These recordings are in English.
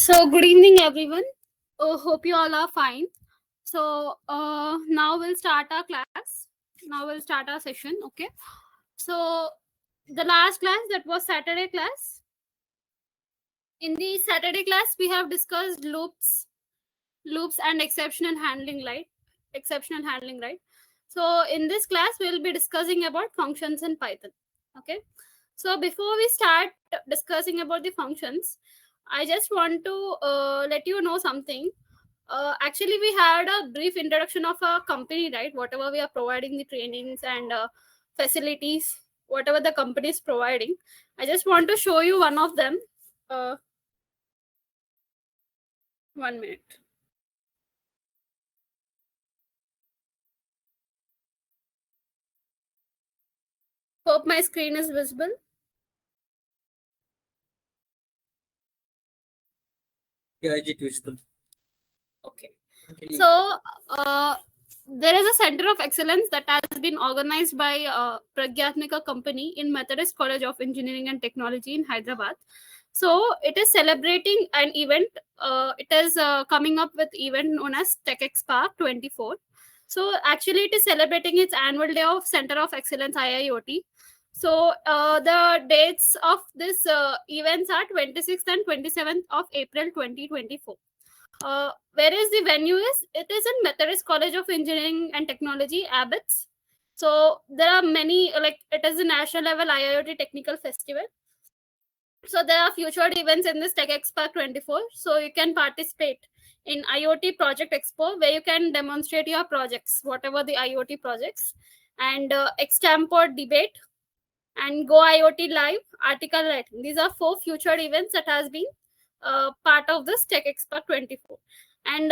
So, good evening, everyone. Hope you all are fine. So, now we'll start our class. Now we'll start our session. Okay. So, the last class, that was Saturday class. In the Saturday class, we have discussed loops and exceptional handling, right? So, in this class, we'll be discussing about functions in Python. Okay. So, before we start discussing about the functions, I just want to let you know something. Actually, we had a brief introduction of our company, right? Whatever we are providing the trainings and facilities, whatever the company is providing. I just want to show you one of them. 1 minute. Hope my screen is visible. Yeah, it is visible. Okay. So, there is a center of excellence that has been organized by Pragyatmika company in Methodist College of Engineering and Technology in Hyderabad. So it is celebrating an event. It is coming up with event known as TechXSpark 24. So actually, it is celebrating its annual day of Center of Excellence IIoT. So the dates of this events are 26th and 27th of April 2024. Where is the venue is? It is in Methodist College of Engineering and Technology, Abbots. So there are many, like it is a national level IIoT technical festival. So there are featured events in this TechXSpark 24. So you can participate in IoT Project Expo, where you can demonstrate your projects, whatever the IoT projects, and extempore debate, and Go IoT Live, article writing. These are 4 featured events that has been part of this TechXSpark 24. And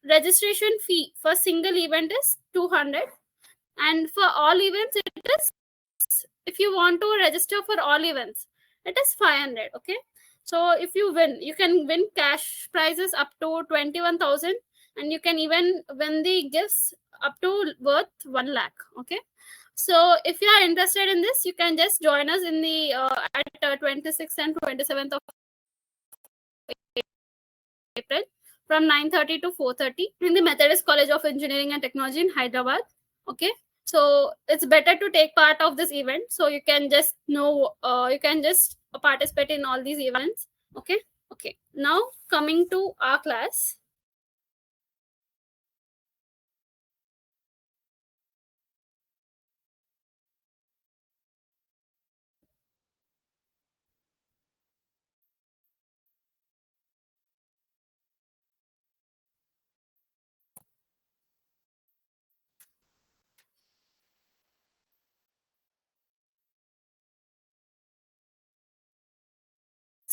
registration fee for single event is 200, and for all events it is, if you want to register for all events, it is 500. Okay, so if you win, you can win cash prizes up to 21,000, and you can even win the gifts up to worth 1 lakh. Okay, so if you are interested in this, you can just join us in the at 26th and 27th of April from 9:30 to 4:30 in the Methodist College of Engineering and Technology in Hyderabad. Okay, so it's better to take part of this event, so you can just know, you can just participate in all these events. Okay. Now coming to our class.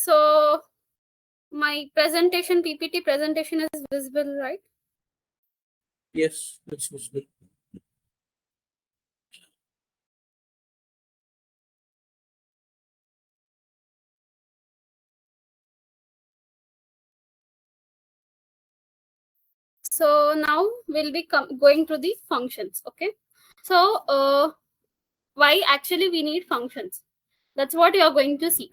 So my presentation, PPT presentation, is visible, right? Yes, it's visible. So now we'll be going to the functions. Okay, so why actually we need functions? That's what you are going to see.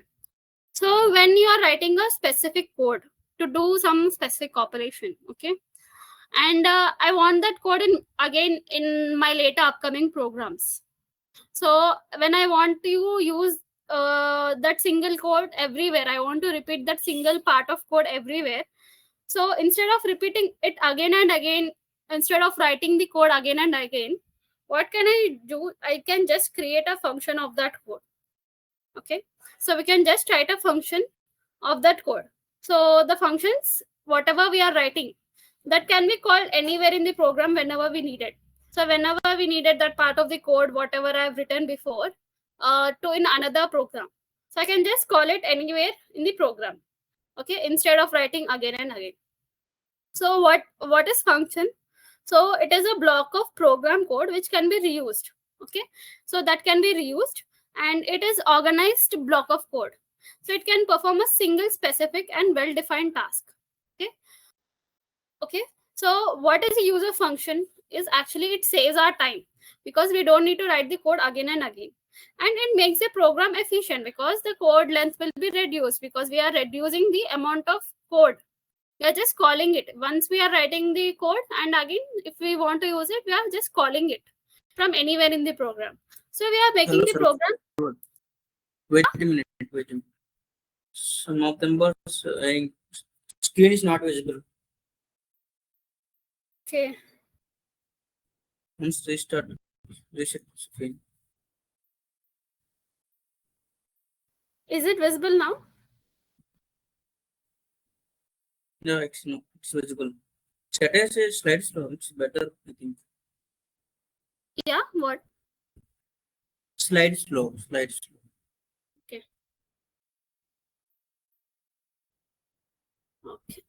So when you are writing a specific code to do some specific operation, okay, and I want that code again in my later upcoming programs. So when I want to use that single code everywhere, I want to repeat that single part of code everywhere. So instead of repeating it again and again, instead of writing the code again and again, what can I do? I can just create a function of that code. Okay, so we can just write a function of that code. So the functions, whatever we are writing, that can be called anywhere in the program whenever we need it. So whenever we needed that part of the code, whatever I've written before, to in another program, so I can just call it anywhere in the program. Okay, instead of writing again and again. So what is function? So it is a block of program code which can be reused. Okay, so that can be reused, and it is organized block of code. So it can perform a single specific and well-defined task. Okay, so what is a user function is actually it saves our time, because we don't need to write the code again and again, and it makes the program efficient because the code length will be reduced, because we are reducing the amount of code. We are just calling it. Once we are writing the code, and again, if we want to use it, we are just calling it from anywhere in the program. So we are making Hello, the sir. program. Wait a minute. Wait a minute. Some of them were saying screen is not visible. Okay. Once reset screen. Is it visible now? No, it's visible. Status is slide slow. It's better, I think. Yeah. What? Slide slow. Slide slow. Okay. Okay.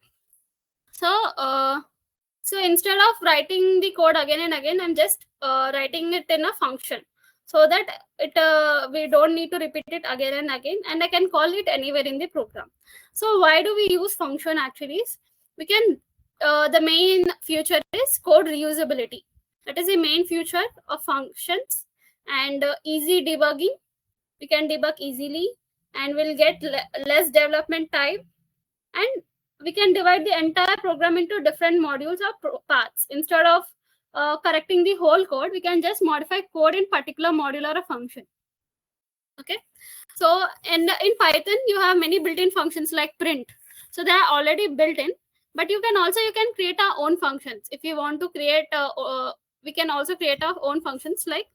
So instead of writing the code again and again, I'm just writing it in a function, so that we don't need to repeat it again and again, and I can call it anywhere in the program. So why do we use function? Actually, we can the main feature is code reusability. That is the main feature of functions, and easy debugging. We can debug easily, and we'll get less development time, and we can divide the entire program into different modules or parts. Instead of correcting the whole code, we can just modify code in particular module or a function. Okay, so in Python you have many built-in functions like print, so they are already built in, but you can create our own functions. If you want to create we can also create our own functions like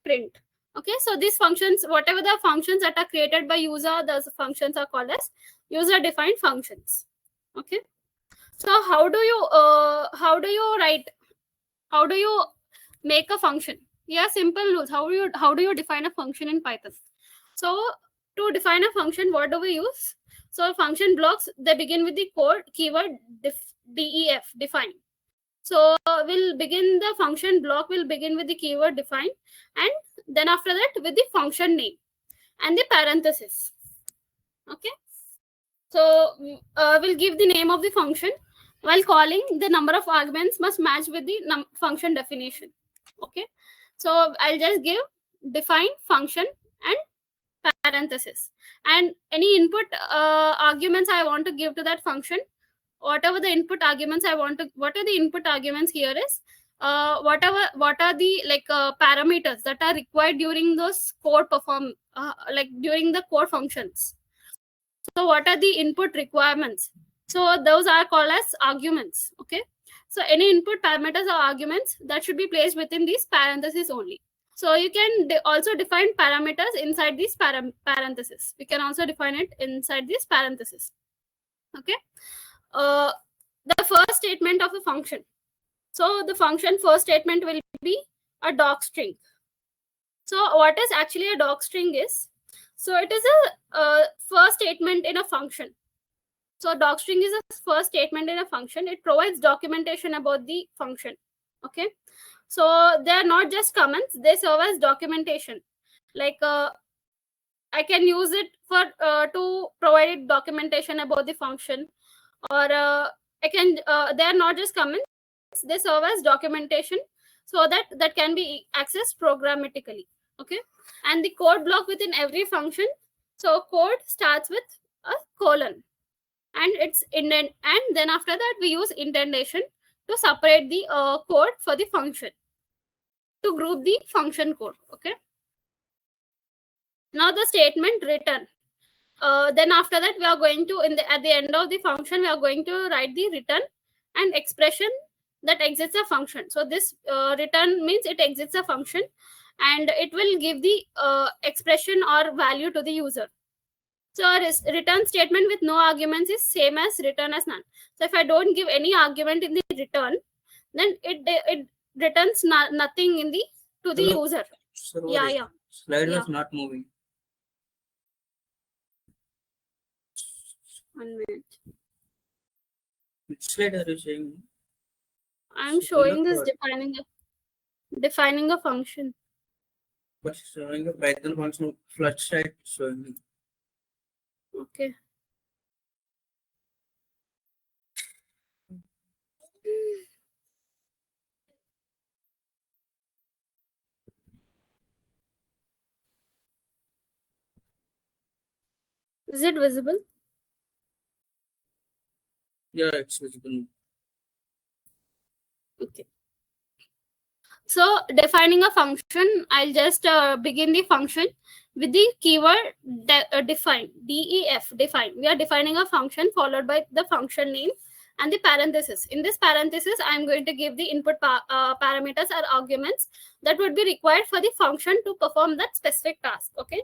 print. Okay, so these functions, whatever the functions that are created by user, those functions are called as user defined functions. Okay, so how do you write, how do you make a function? Yeah, simple rules. How do you define a function in Python? So to define a function, what do we use? So function blocks, they begin with the keyword def, define. So we'll begin the function block will begin with the keyword define, and then after that with the function name and the parenthesis. Okay, so we'll give the name of the function. While calling, the number of arguments must match with the function definition. Okay, so I'll just give define function and parenthesis, and any input arguments I want to give to that function. Whatever the input arguments I want to, what are the input arguments here is what are the parameters that are required during those code during the code functions. So what are the input requirements? So those are called as arguments. Okay, so any input parameters or arguments that should be placed within these parentheses only. So you can also define parameters inside these parentheses. We can also define it inside these parentheses. Okay, the first statement of a function. So the function first statement will be a doc string. So what is actually a doc string is, so it is a first statement in a function. So doc string is a first statement in a function. It provides documentation about the function. Okay, so they are not just comments, they serve as documentation. Like I can use it for to provide documentation about the function, or I can they are not just comments, they serve as documentation, so that can be accessed programmatically. Okay, and the code block within every function, so code starts with a colon and it's indent, and then after that we use indentation to separate the code for the function, to group the function code. Okay, now the statement return. Then after that we are going to at the end of the function we are going to write the return and expression that exits a function. So this return means it exits a function, and it will give the expression or value to the user. So a return statement with no arguments is same as return as none. So if I don't give any argument in the return, then it returns nothing in the to the Hello. user. Server Yeah, is- yeah. Slide Yeah. was not moving. 1 minute. Which slide are you saying? I'm So showing not this what? defining a function. But showing a Python function flush slide showing. Okay. Is it visible? Yeah, it's visible. Okay. So defining a function, I'll just begin the function with the keyword define, DEF, define. We are defining a function followed by the function name and the parenthesis. In this parenthesis, I'm going to give the input parameters or arguments that would be required for the function to perform that specific task. Okay.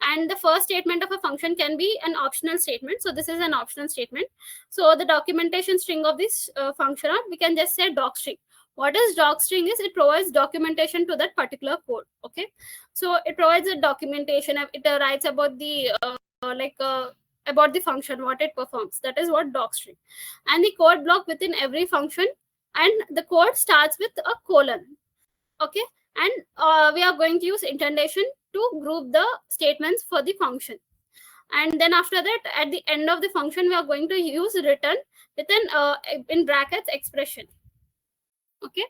And the first statement of a function can be an optional statement. So this is an optional statement. So the documentation string of this function, we can just say docstring. What is docstring is it provides documentation to that particular code. Okay, so it provides a documentation. It writes about the about the function, what it performs. That is what docstring. And the code block within every function, and the code starts with a colon. Okay, and we are going to use indentation to group the statements for the function. And then after that, at the end of the function, we are going to use return within in brackets expression. Okay,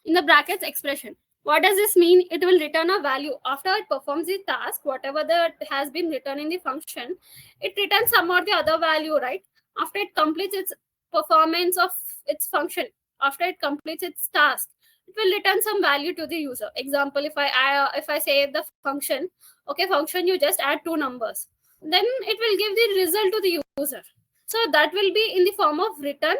in the brackets expression. What does this mean? It will return a value after it performs the task, whatever that has been written in the function. It returns some or the other value, right? After it completes its performance of its function, after it completes its task, it will return some value to the user. Example, if I say the function, okay, function, you just add two numbers, then it will give the result to the user. So that will be in the form of return,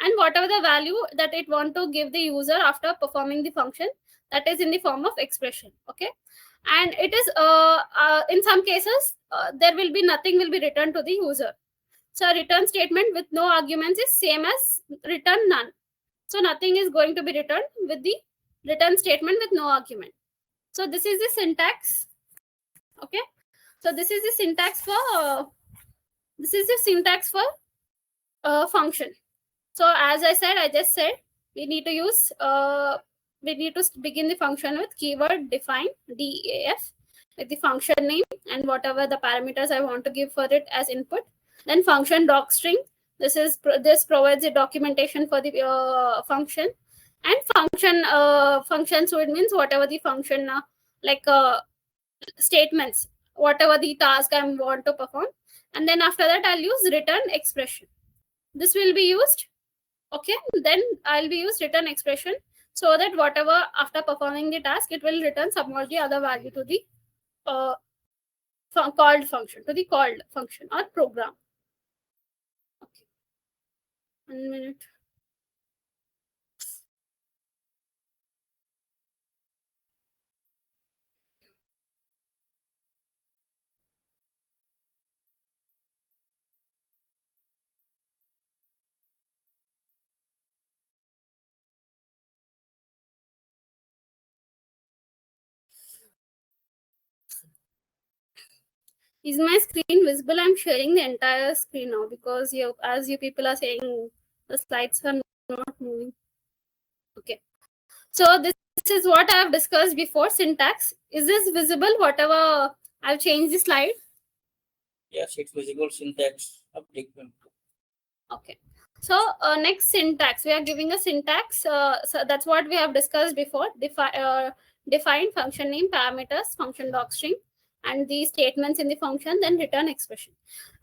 and whatever the value that it want to give the user after performing the function, that is in the form of expression. Okay, and it is in some cases there will be nothing will be returned to the user. So a return statement with no arguments is same as return none. So nothing is going to be returned with the return statement with no argument. So this is the syntax. Okay, so this is the syntax for function. So as I just said, we need to use we need to begin the function with keyword define, DEF, with the function name and whatever the parameters I want to give for it as input. Then function docstring. This provides the documentation for the function, and function. So it means whatever the function statements, whatever the task I want to perform. And then after that, I'll use return expression. This will be used. Okay, then I'll be use return expression, so that whatever after performing the task, it will return some or the other value to the called function or program. Okay, 1 minute. Is my screen visible? I'm sharing the entire screen now because as you people are saying the slides are not moving. Okay, so this is what I have discussed before, syntax. Is this visible? Whatever I've changed the slide. Yes, it's visible. Syntax update. Okay, so next syntax, we are giving a syntax. So that's what we have discussed before. Define function name, parameters, function docstring, and the statements in the function, then return expression.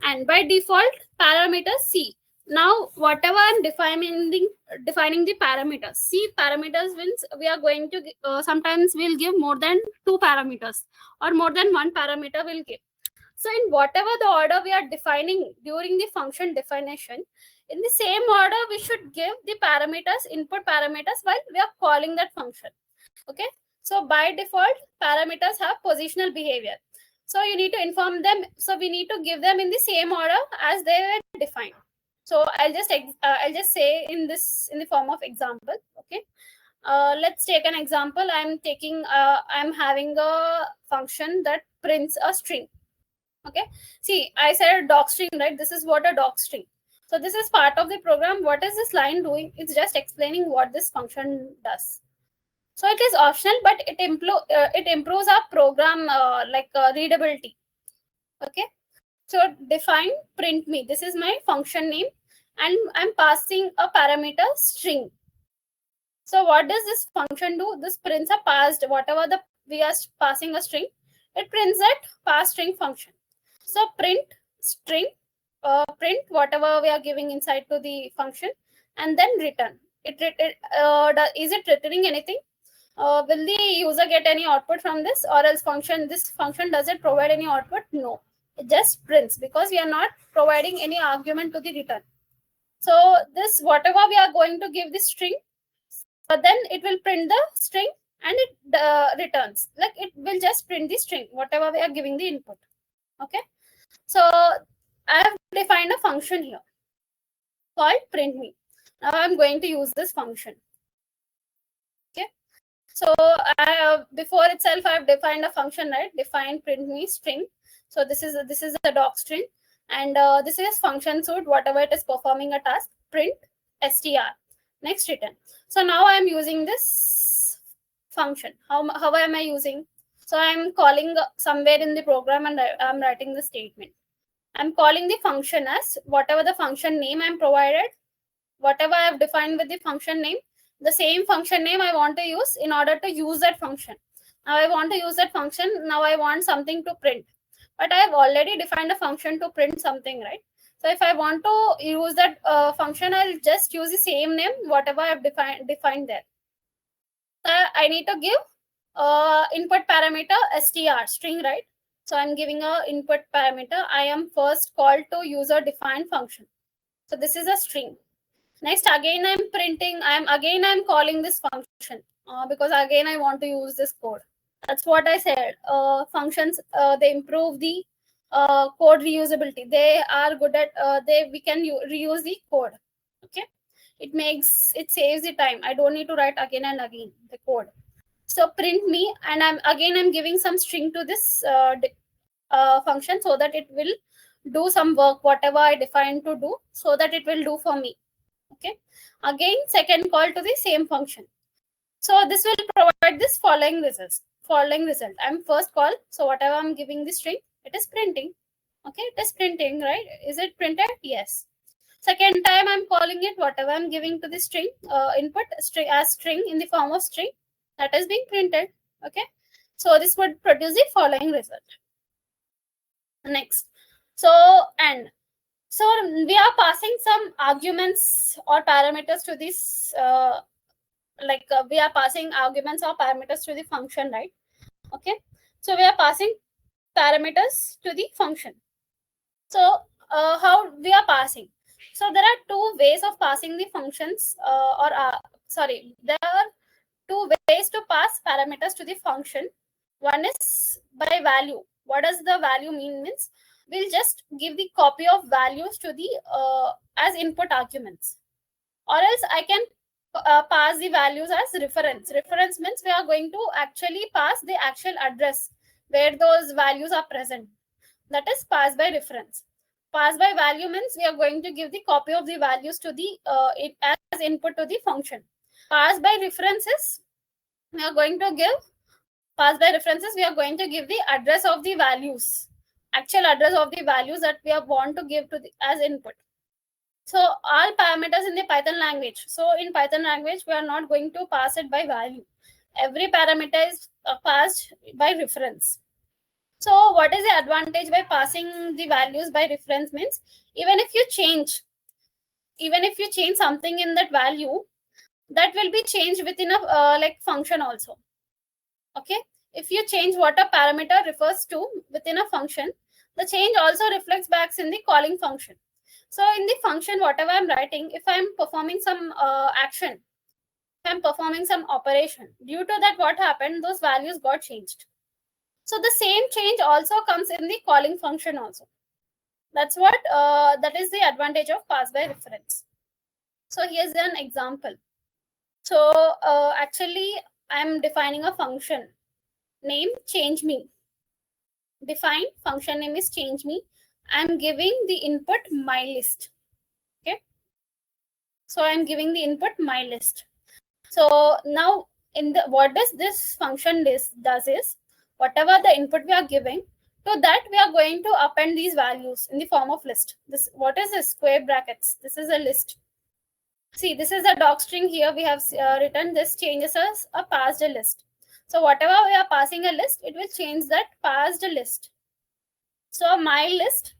And by default, parameters C. Now, whatever I'm defining the parameters. C parameters means we are going to sometimes we'll give more than 2 parameters, or more than 1 parameter will give. So in whatever the order we are defining during the function definition, in the same order we should give the parameters, input parameters, while we are calling that function. Okay, so by default, parameters have positional behavior. So you need to inform them. So we need to give them in the same order as they were defined. So I'll just say in the form of example. Okay, let's take an example. I'm having a function that prints a string. Okay, see, I said docstring, right? This is what a docstring. So this is part of the program. What is this line doing? It's just explaining what this function does. So it is optional, but it improves our program readability. Okay, so define print me. This is my function name, and I'm passing a parameter string. So what does this function do? This prints a passed, whatever we are passing a string, it prints that pass string function. So print string, print whatever we are giving inside to the function, and then return. Is it returning anything? Will the user get any output from this, or else this function, does it provide any output? No, it just prints, because we are not providing any argument to the return. So this, whatever we are going to give the string, but then it will print the string and it returns. Like, it will just print the string, whatever we are giving the input. Okay. So I have defined a function here called print me. Now I'm going to use this function. Okay. So before itself, I've defined a function, right? Define print me string. So this is a doc string, and this is function suit, whatever it is performing a task, print str, next return. So now I'm using this function. How am I using? So I'm calling somewhere in the program, and I'm writing the statement. I'm calling the function as whatever the function name I'm provided, whatever I have defined with the function name, the same function name I want to use in order to use that function. Now I want to use that function. Now I want something to print, but I have already defined a function to print something, right? So if I want to use that function, I'll just use the same name, whatever I've defined there. I need to give input parameter str, string, right? So I'm giving a input parameter. I am first called to user defined function. So this is a string. Next, again I'm printing. I'm calling this function because again I want to use this code. That's what I said. Functions, they improve the code reusability. They are good at we can reuse the code. Okay, it saves the time. I don't need to write again and again the code. So print me, and I'm giving some string to this function so that it will do some work, whatever I defined to do, so that it will do for me. Okay, again second call to the same function. So this will provide this following result. I'm first call, so whatever I'm giving the string, it is printing. Okay, it is printing, right? Is it printed? Yes. Second time I'm calling it, whatever I'm giving to the string input as string in the form of string, that is being printed. Okay, so this would produce the following result. Next, so we are passing some arguments or parameters to this we are passing arguments or parameters to the function, right? Okay, so we are passing parameters to the function. So how we are passing? So there are two ways of passing the functions there are two ways to pass parameters to the function. One is by value. What does the value means we'll just give the copy of values to the as input arguments, or else I can pass the values as reference. Reference means we are going to actually pass the actual address where those values are present. That is pass by reference. Pass by value means we are going to give the copy of the values to the as input to the function. Pass by references, we are going to give the address of the values, actual address of the values that we want to give to as input. So all parameters in the Python language. So in Python language, we are not going to pass it by value. Every parameter is passed by reference. So what is the advantage by passing the values by reference means even if you change something in that value, that will be changed within a function also. Okay, if you change what a parameter refers to within a function, the change also reflects back in the calling function. So in the function, whatever I'm writing, if I'm performing some action, if I'm performing some operation, due to that what happened, those values got changed. So the same change also comes in the calling function also. That's what that is the advantage of pass by reference. So here's an example. So actually I'm defining a function name change me. Define function name is change me. I'm giving the input my list. Okay, so I'm giving the input my list. So now what does this function does is whatever the input we are giving, to that we are going to append these values in the form of list. This, what is this? Square brackets. This is a list. See, this is a doc string. Here we have written this changes as a passed list. So whatever we are passing a list, it will change that passed list. So my list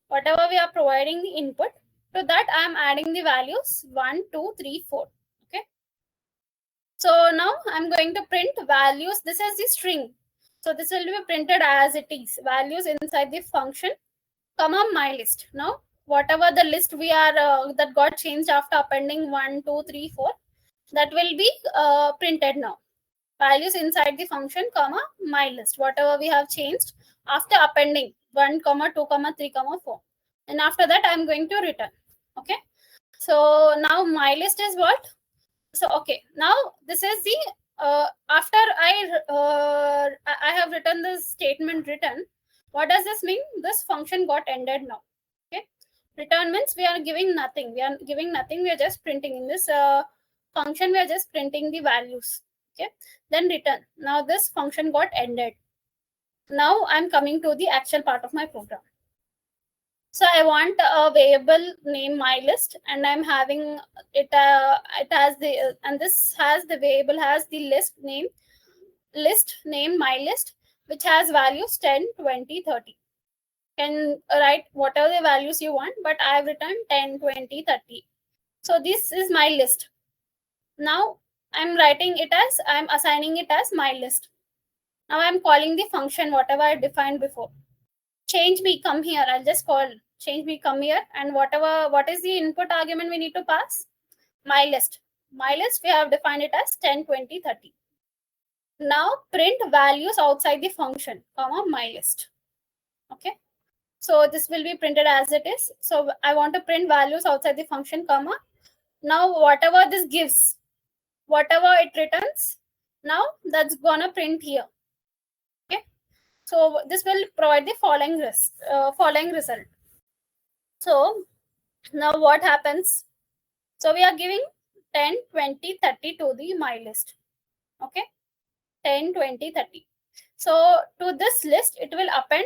whatever we are providing the input, to that I am adding the values 1, 2, 3, 4. Okay. So now I'm going to print values. This is the string. So this will be printed as it is, values inside the function, comma my list. Now whatever the list we are that got changed after appending 1, 2, 3, 4, that will be printed now. Values inside the function, comma my list, whatever we have changed after appending 1, 2, 3, 4. And after that I'm going to return. Okay. So now my list is what? So okay, now this is the after I have written this statement return. What does this mean? This function got ended now. Okay, return means we are giving nothing. We are giving nothing. We are just printing in this function. We are just printing the values. Okay, then return. Now this function got ended. Now I'm coming to the actual part of my program. So I want a variable name my list, and I'm having it. It has the and this has the variable has the list name my list, which has values 10, 20, 30. Can write whatever the values you want, but I have written 10, 20, 30. So this is my list. Now I'm writing it as I'm assigning it as my list. Now I'm calling the function whatever I defined before. Change me, come here. I'll just call change me, come here, and what is the input argument we need to pass? My list. My list, we have defined it as 10, 20, 30. Now print values outside the function, comma my list. Okay. So this will be printed as it is. So I want to print values outside the function, comma. Now whatever this gives, whatever it returns, now that's gonna print here. Okay. So this will provide the following result. So now what happens? So we are giving 10, 20, 30 to the my list. Okay. 10, 20, 30. So to this list, it will append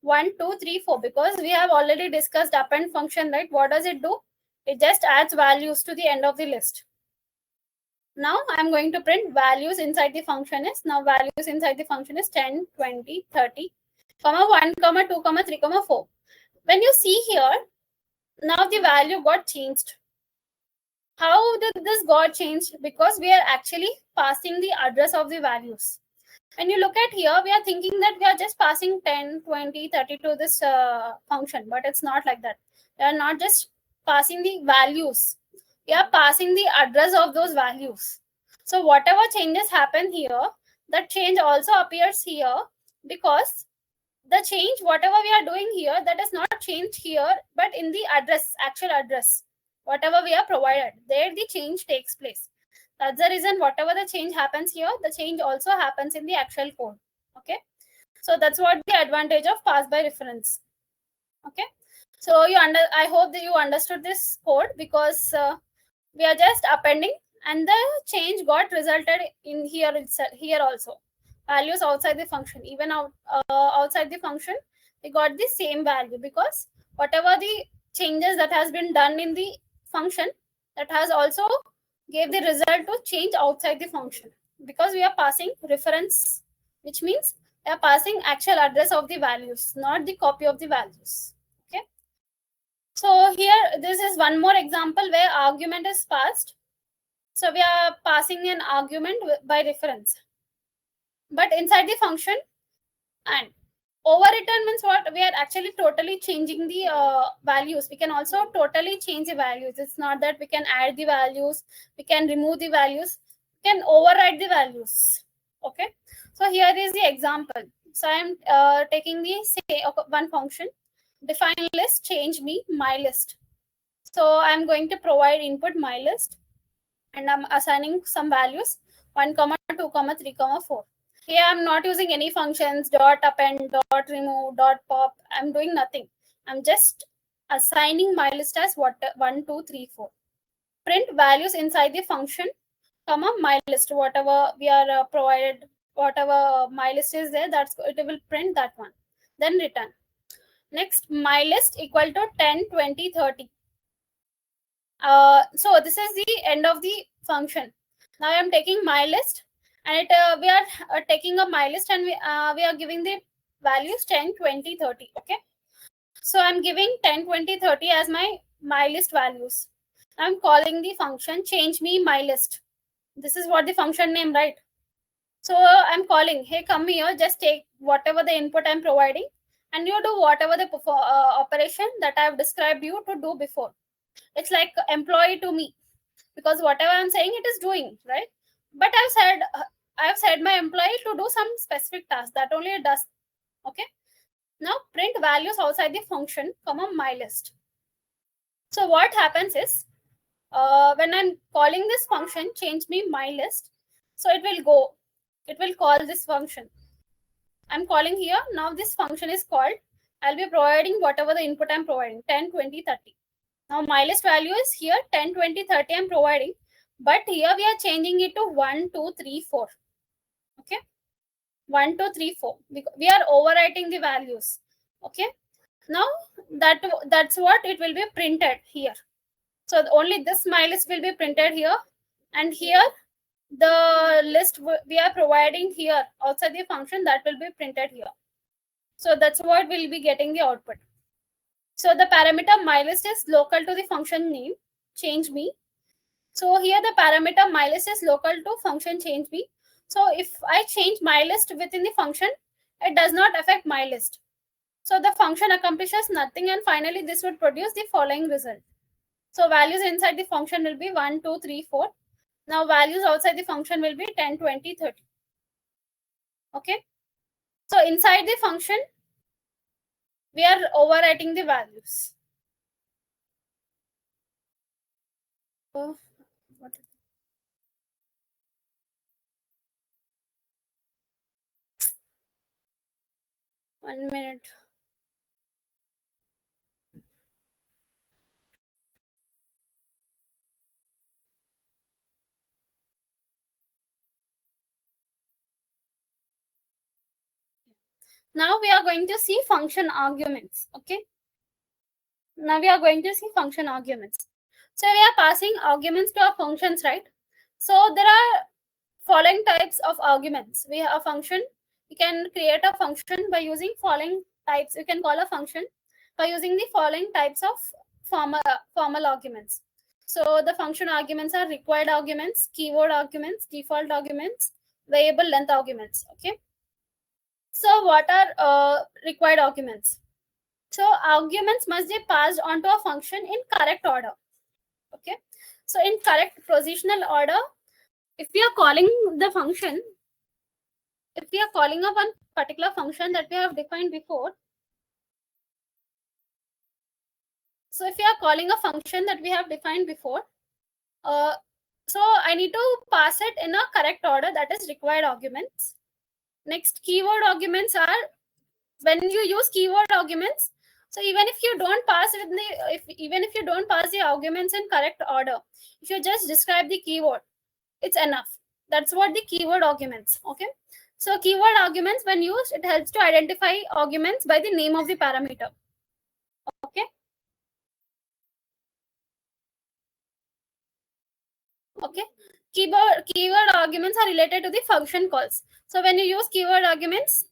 1, 2, 3, 4 because we have already discussed append function, right? What does it do? It just adds values to the end of the list. Now I'm going to print values inside the function is, now values inside the function is 10, 20, 30, comma 1, comma 2, comma 3, comma 4. When you see here, now the value got changed. How did this got changed? Because we are actually passing the address of the values. When you look at here, we are thinking that we are just passing 10, 20, 30 to this function, but it's not like that. We are not just passing the values. We are passing the address of those values. So whatever changes happen here, that change also appears here because the change, whatever we are doing here, that is not changed here, but in the address, actual address, whatever we are provided, there the change takes place. That's the reason whatever the change happens here, the change also happens in the actual code. Okay. So that's what the advantage of pass by reference. Okay. So I hope that you understood this code because we are just appending and the change got resulted in here also. Values outside the function, even outside the function, we got the same value because whatever the changes that has been done in the function, that has also gave the result to change outside the function because we are passing reference, which means we are passing actual address of the values, not the copy of the values. Okay. So here, this is one more example where argument is passed. So we are passing an argument by reference, but inside the function, and overreturn means what? We are actually totally changing the values. We can also totally change the values. It's not that we can add the values, we can remove the values, we can override the values. Okay. So here is the example. So I am taking the one function, define list, change me, my list. So I'm going to provide input my list and I'm assigning some values 1, 2, 3, 4. Here I'm not using any functions, dot append, dot remove, dot pop. I'm doing nothing. I'm just assigning my list as 1, 2, 3, 4. Print values inside the function, comma my list. Whatever we are provided, whatever my list is there, that's it will print that one. Then return. Next, my list equal to 10, 20, 30. So this is the end of the function. Now I am taking my list and we are taking a my list and we are giving the values 10, 20, 30. Okay. So I'm giving 10, 20, 30 as my list values. I'm calling the function change me my list. This is what the function name, right? So I'm calling, hey, come here, just take whatever the input I'm providing, and you do whatever the operation that I've described you to do before. It's like employee to me, because whatever I'm saying, it is doing, right? But I've said my employee to do some specific task that only it does. Okay. Now print values outside the function, comma my list. So what happens is, when I'm calling this function, change me my list. So it will call this function. I'm calling here. Now this function is called. I'll be providing whatever the input I'm providing, 10, 20, 30. Now my list value is here 10, 20, 30 I'm providing. But here we are changing it to 1, 2, 3, 4. Okay. 1, 2, 3, 4. We are overwriting the values. Okay. Now that's what it will be printed here. So only this my list will be printed here. And here the list we are providing here outside the function, that will be printed here. So that's what we'll be getting the output. So the parameter my list is local to the function name change me. So here the parameter my list is local to function change me. So if I change my list within the function, it does not affect my list. So the function accomplishes nothing, and finally this would produce the following result. So values inside the function will be 1, 2, 3, 4. Now values outside the function will be 10, 20, 30. Okay. So inside the function, we are overwriting the values. So, 1 minute. Now we are going to see function arguments. Okay. Now we are going to see function arguments. So we are passing arguments to our functions, right? So there are following types of arguments. We have a function. You can create a function by using following types. You can call a function by using the following types of formal arguments. So the function arguments are required arguments, keyword arguments, default arguments, variable length arguments. Okay. So what are required arguments? So arguments must be passed onto a function in correct order. Okay. So in correct positional order, if we are calling the function, if we are calling up one particular function that we have defined before, so if we are calling a function that we have defined before, so I need to pass it in a correct order, that is required arguments. Next, keyword arguments are when you use keyword arguments. So even if you don't pass it even if you don't pass the arguments in correct order, if you just describe the keyword, it's enough. That's what the keyword arguments. Okay. So keyword arguments, when used, it helps to identify arguments by the name of the parameter. Okay. Okay. Keyword arguments are related to the function calls. So when you use keyword arguments,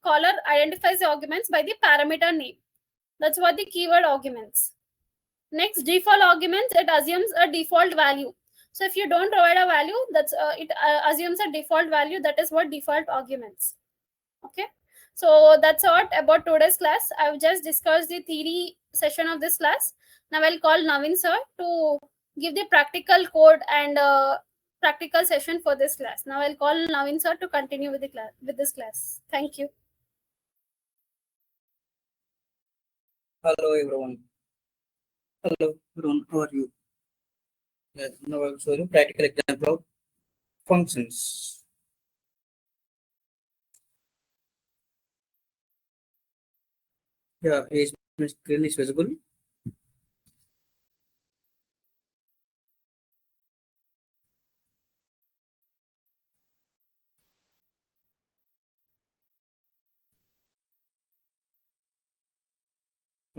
caller identifies the arguments by the parameter name. That's what the keyword arguments. Next, default arguments, it assumes a default value. So if you don't provide a value, that's it assumes a default value. That is what default arguments. Okay. So that's what about today's class. I've just discussed the theory session of this class. Now I'll call Navin sir to give the practical code and practical session for this class. Now I'll call Navin sir to continue with the class, with this class. Thank you. Hello everyone. Hello everyone. How are you? Yes, now I'll show you practical example of functions. Yeah, is my screen is visible?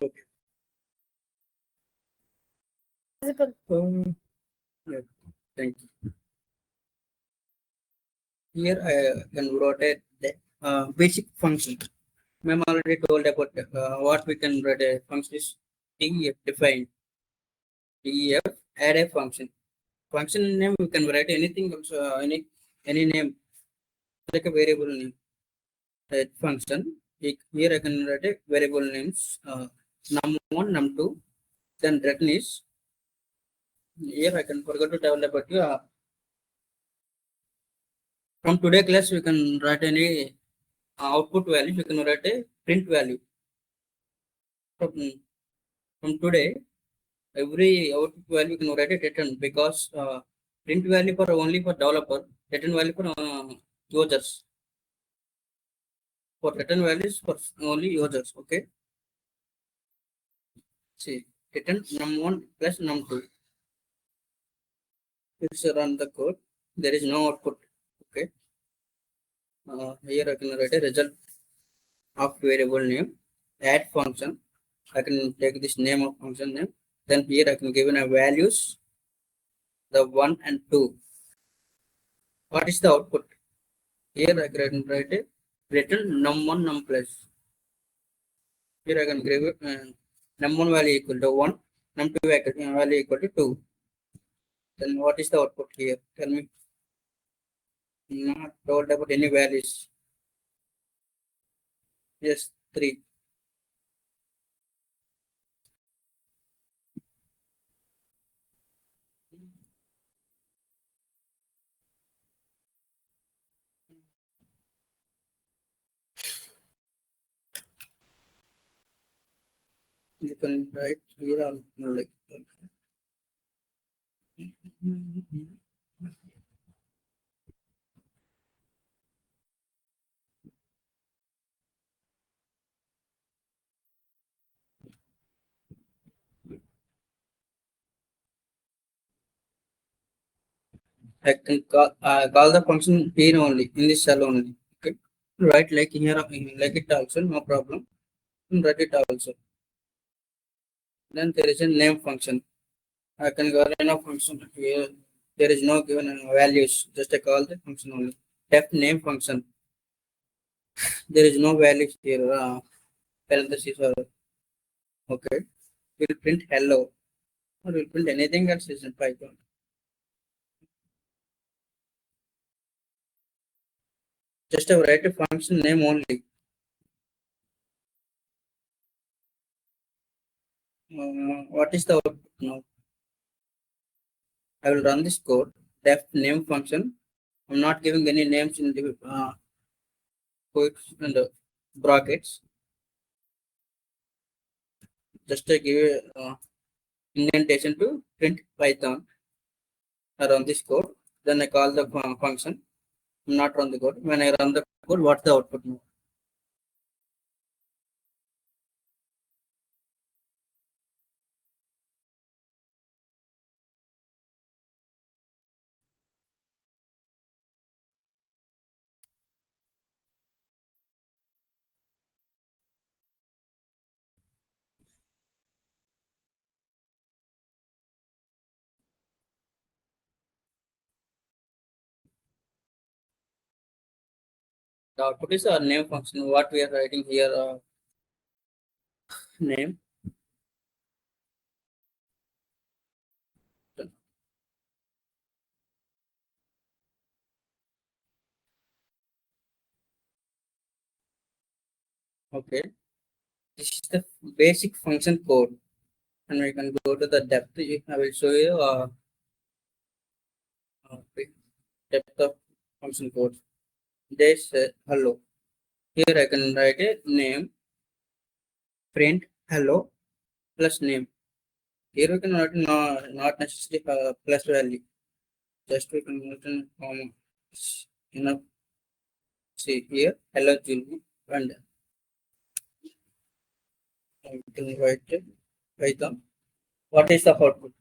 Okay. Visible. Yeah, thank you. Here I can write a basic function. I'm already told about what we can write a function is def define def add a function. Function name we can write anything also, any name like a variable name. That function here I can write a variable names num1 num2 then return is here I can forget to tell about you from today class we can write any output value we can write a print value from, from today every output value can write a return because print value for only for developer return value for users for return values for only users okay see return num1 plus num2 if you run the code there is no output okay here I can write a result of variable name add function I can take this name of function name then here I can give in a values the 1 and 2 what is the output here I can write a return num1 num plus here I can give num1 value equal to 1 num2 value equal to 2 then what is the output here tell me not told about any values yes 3 you can write here on like I can call the function here only in this cell only. Okay, right like here, like it also no problem. Write it also. Then there is a name function. I can call a function here. There is no given values. Just I call the function only. Def name function. There is no values here. Parentheses or okay. Will print hello or will print anything else is in Python. Just I write a function name only. What is the output now? I will run this code. Def name function. I'm not giving any names in the quotes and brackets. Just to give indentation to print Python. I run this code. Then I call the function. I'm not run the code. When I run the code, what's the output now? The output is our name function. What we are writing here, name. Okay. This is the basic function code. And we can go to the depth. I will show you depth of function code. This hello. Here I can write a name, print hello plus name. Here we can write not necessarily plus value. Just we can write enough. See here hello Julie and we can write Python. What is the output?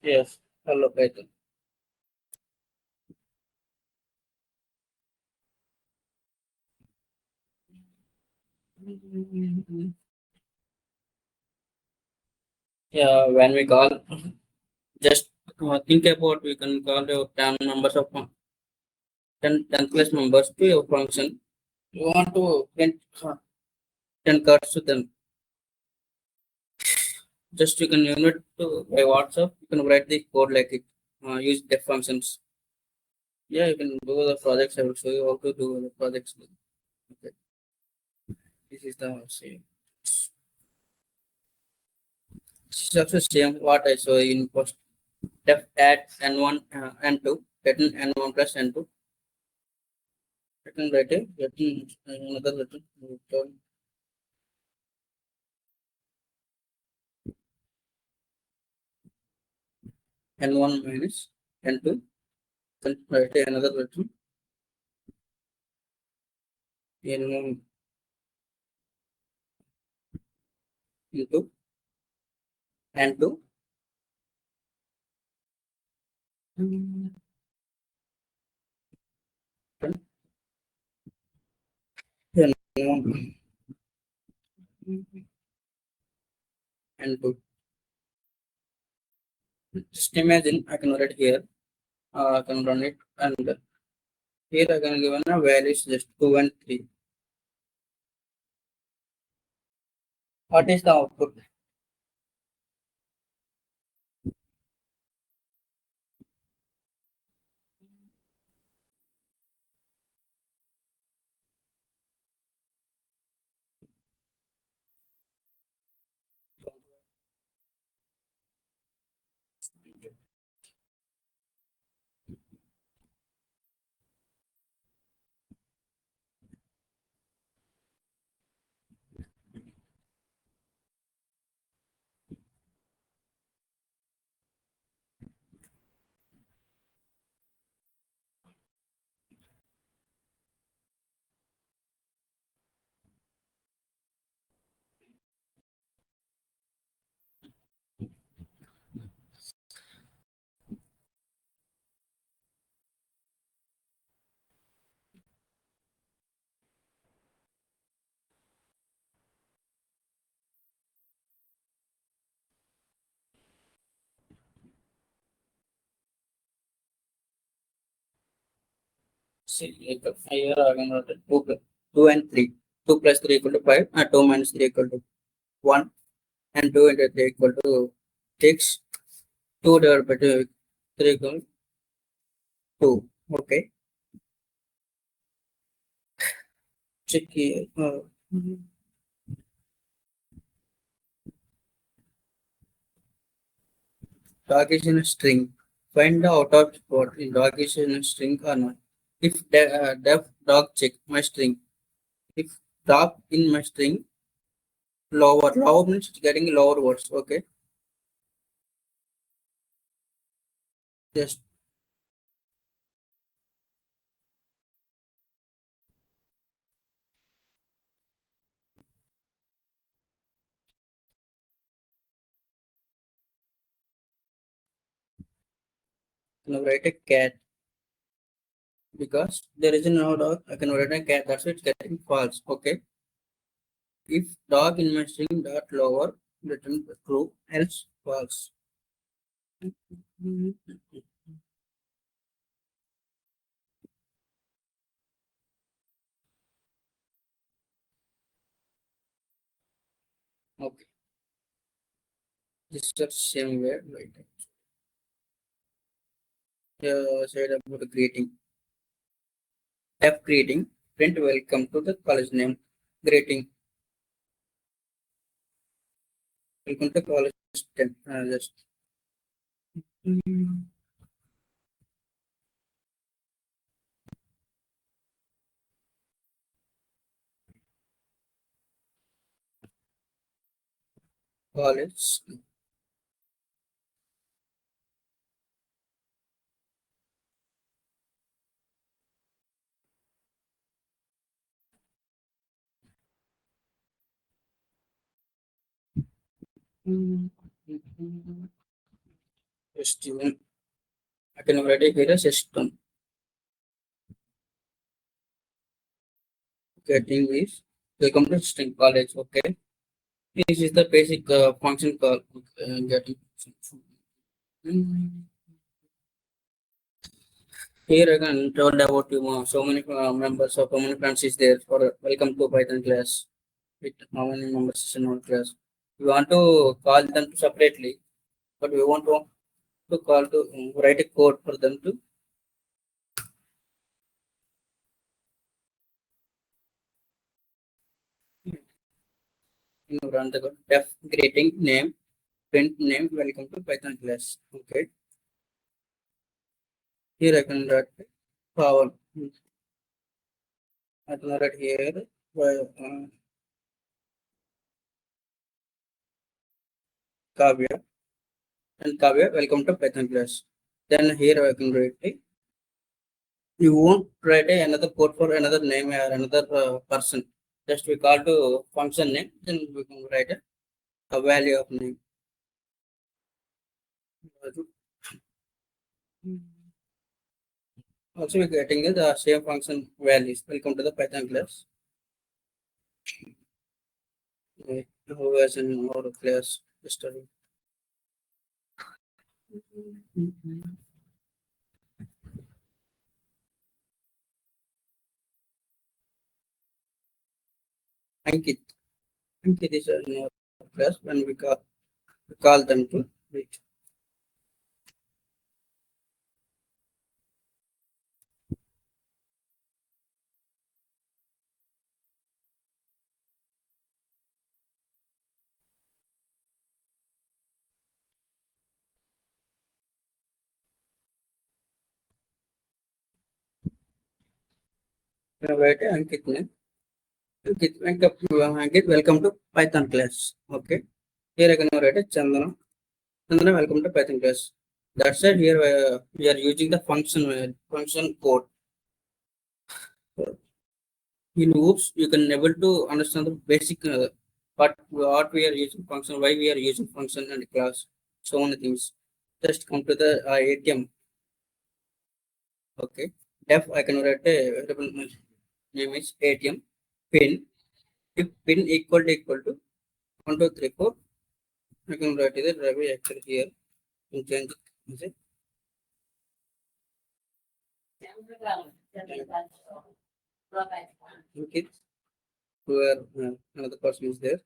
Yes, hello Python. Yeah, when we call, just think about we can call your 10 numbers of 10 plus numbers to your function. You want to print 10 cards to them. Just you can unit to by WhatsApp. You can write the code like it. Use the functions. Yeah, you can do the projects. I will show you how to do the projects. Okay. This is the same. This is also same what I saw in post. Def add n1 n2, return n1 plus n2. Return write it. Return another return. Return n1 minus n2. Then write another return n1 into n2. N1 n2. Just imagine I can write here. I can run it, and here I can give a values just 2 and 3. What is the output? See, like here I can write 2 and 3. 2 plus 3 equal to 5, and 2 minus 3 equal to 1, and 2 into 3 equal to 6. 2 divided by 2, 3 equal to 2. Okay. Check here. Dog is in a string. Find the out of spot in dog is in a string or not. If def dog check my string. If dog in my string, lower means getting lower words. Okay. Just now write a cat because there is no dog. I can write a cat. That's why it's getting false. Okay. If dog in my string dot lower, return true, else false. Okay. This is the same way. Right. Said about the greeting. F greeting. Print welcome to the college name. Greeting. Welcome to college. Just college. Student. I can write it here system. Getting is Welcome to string college. Okay, this is the basic function call. Getting Mm. Here I can told about you so many members of common friends is there for welcome to Python class. With how many members is in one class? We want to call them separately, but we want to call to write a code for them to run the code. Def greeting name, print name, welcome to Python class. Okay, here I can write power. I can write here. Well, Kavya and Kavya, welcome to Python class. Then here I can write you won't write another code for another name or another person. Just we call to function name, then we can write a value of name. Also, we're getting the same function values. Welcome to the Python class. Who has in our class history? Ankit. Ankit is in our class when we call them to read. Write Ankit name. Ankit, welcome to Python class. Okay. Here I can write a Chandana. Chandana, welcome to Python class. That said, here we are using the function code. In Oops, you can able to understand the basic what we are using function, why we are using function and class, so many things. Just come to the ATM. Okay. Def I can write a variable name is ATM pin. If pin equal to 1 2 3 4, I can write it right actually here and change it. Is it? Okay. Where another person is there.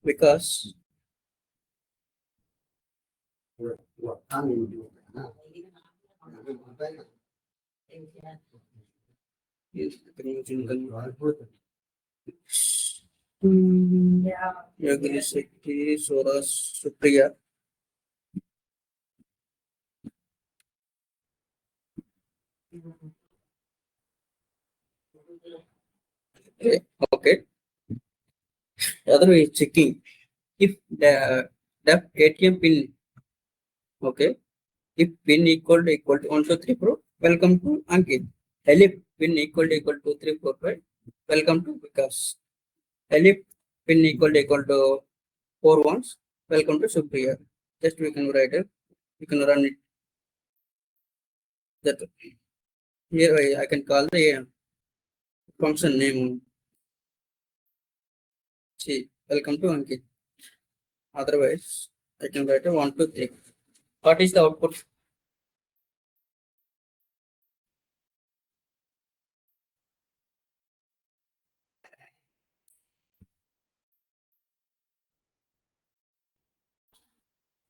Because yes, Yagini Sekti, Soras, Supriya. Okay. Other way is checking if the ATM pin. Okay. If pin equal to 1 2 3 4, welcome to Ankit. If pin equal to 3 4 5, welcome to Vikas. If pin equal to 4 ones, welcome to Supriya. Just we can write it. We can run it. That here I can call the function name. See, welcome to Ankit. Otherwise, I can write a 1 2 3. What is the output?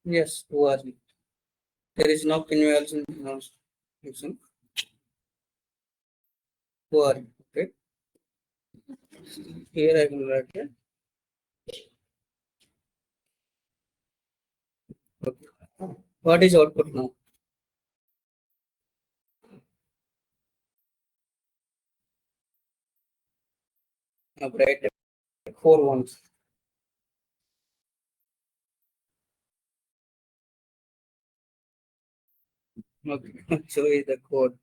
Yes, who are you? There is no convention function. Who are you? Okay. Here I will write it. Okay. What is output now? Now write 4 ones. Okay. So is the code.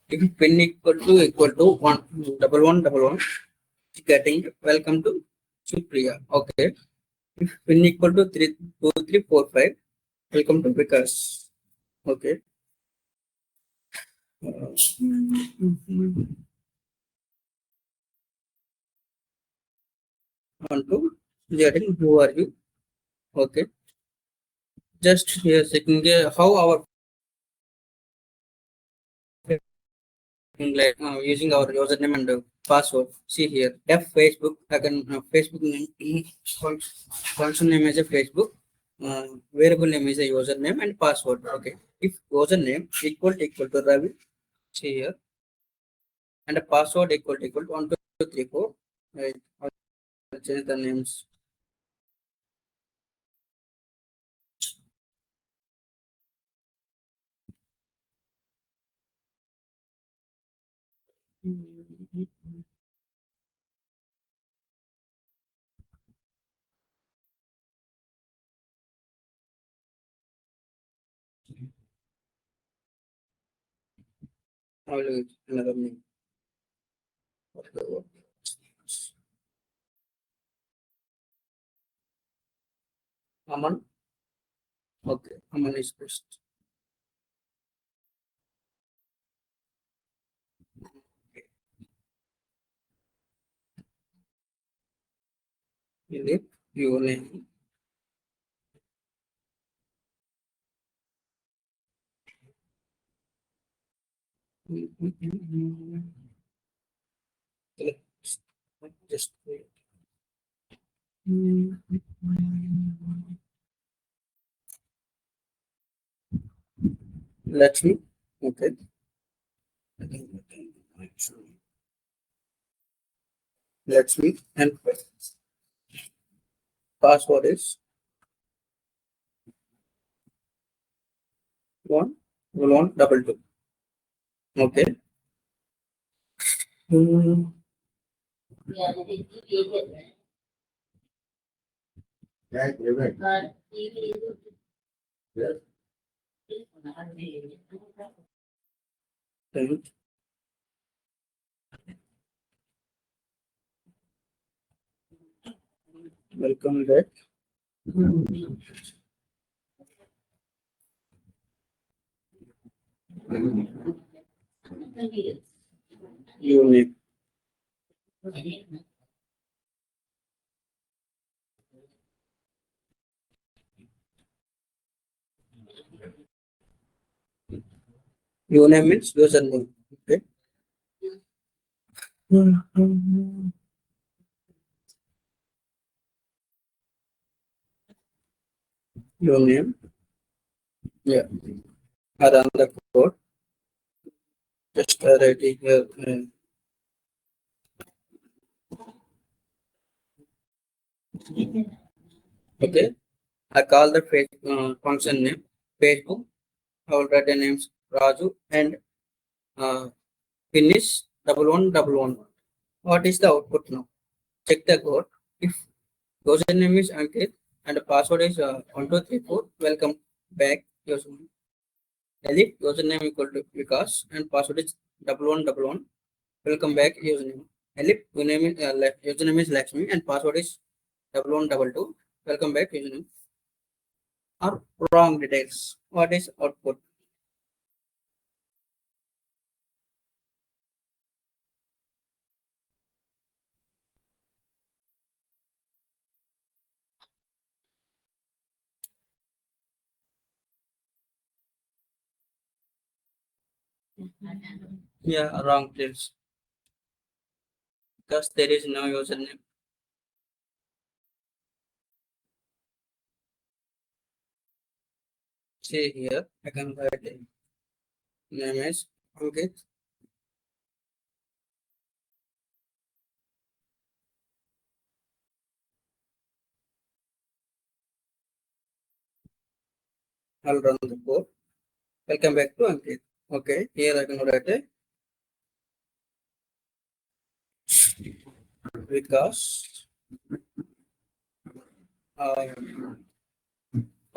If pin equal to 11111, getting welcome to Supriya. Okay. If pin equal to 32345, welcome to Vikas. Okay. On to getting who are you? Okay. Just here checking how our like using our username and password. See here, F Facebook. I can Facebook name function name is a Facebook. Variable name is a username and password. Okay. If username equal to Ravi, see here, and a password equal to 1234. Right. I'll change the names. I will use another name. Aman. Okay, Aman is best. Philip, your name. Just wait. Lakshmi. Okay. Lakshmi and password is 11122. Okay. Then welcome back. Your name. Your name means username. Okay. Your name. Yeah. Around the code. Just writing here. Okay. I call the function name Facebook. I will write the names Raju and finish 1111. What is the output now? Check the code. If username is Ankit and the password is 1234, welcome back username. Elif username equal to Vikas and password is 1111. Welcome back username. Elif username is Lakshmi and password is 1122. Welcome back username. Or wrong details. What is output? Yeah, wrong details. Because there is no username. See here, I can write it. Name is Ankit. I'll run the code. Welcome back to Ankit. Okay, here I can write it. Vikas.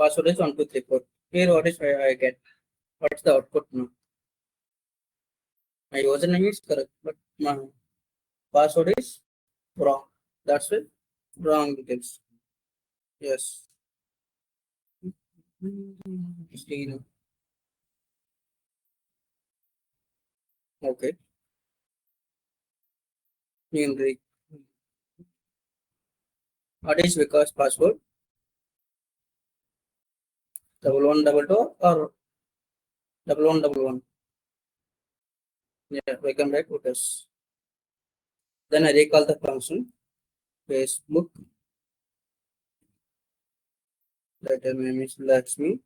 password is 1234. Here what is I get? What's the output now? My username is correct, but my password is wrong. That's it. Wrong details. Yes. Okay. Henry. What is Vikas password? 1122 or 1111? Yeah, we can write Vikas. Then I recall the function Facebook. That name is Lakshmi.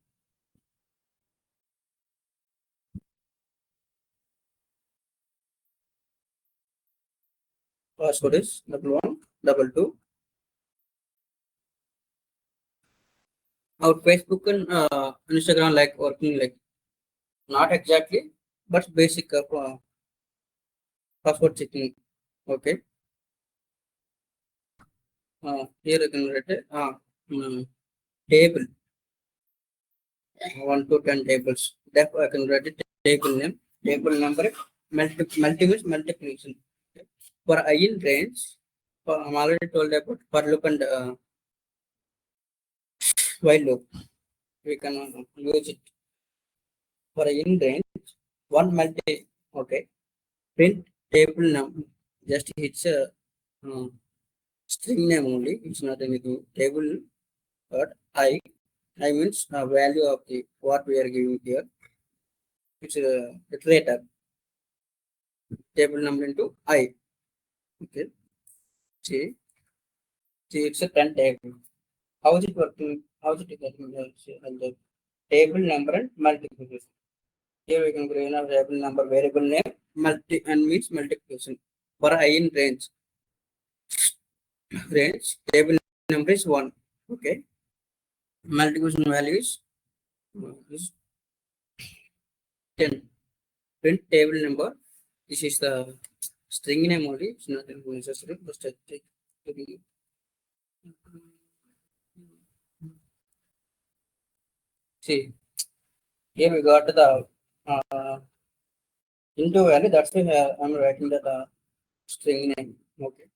Password is 1122. Our Facebook and Instagram like working like not exactly, but basic password checking. Okay. Here I can write table 1 to 10 tables. Therefore, I can write it table name, table number, multiplication. Okay. For I in range, I'm already told about for loop and while loop. We can use it for in range. One multi. Okay. Print table number. Just it's a string name only. It's not anything. Table but I means value of the what we are giving here. It's a iterator. Table number into I. Okay. See, it's a 10 table. How is it working? How is it getting the table number and multiplication? Here we can bring a table number variable name multi and means multiplication. For I in range. Range table number is 1. Okay. Multiplication value is 10. Print table number. This is the string name only. It's not necessary. Just take. See, here we got the into value. That's why I'm writing the string name. Okay.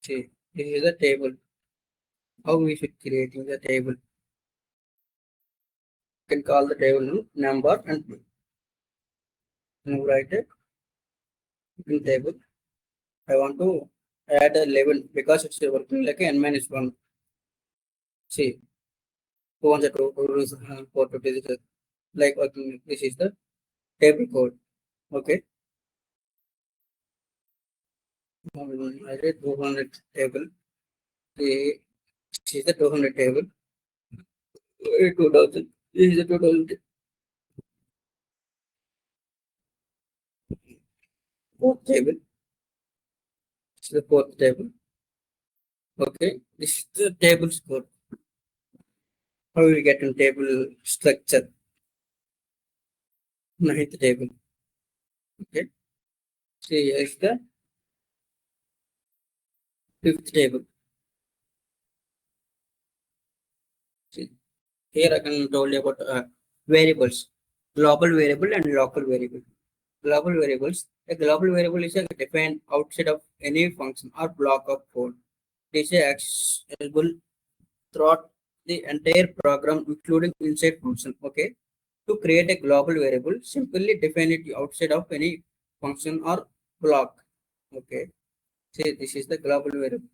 See, this is the table. How we should creating the table? You can call the table number and write it in table. I want to add a 11 because it's working like n minus 1. See, 2 on the 2, 4 to this is like working. This is the table code. Okay. I did 200 table. This is the 200 table. 2000. This is the 2000 fourth table. This is the fourth table. Okay. This is the table score. How we get in table structure? Ninth table. Okay. See, here is the fifth table. See, here I can tell you about variables, global variable and local variable. Global variables. A global variable is a defined outside of any function or block of code. This is accessible throughout the entire program, including inside function. Okay. To create a global variable, simply define it outside of any function or block. Okay. See, this is the global variable.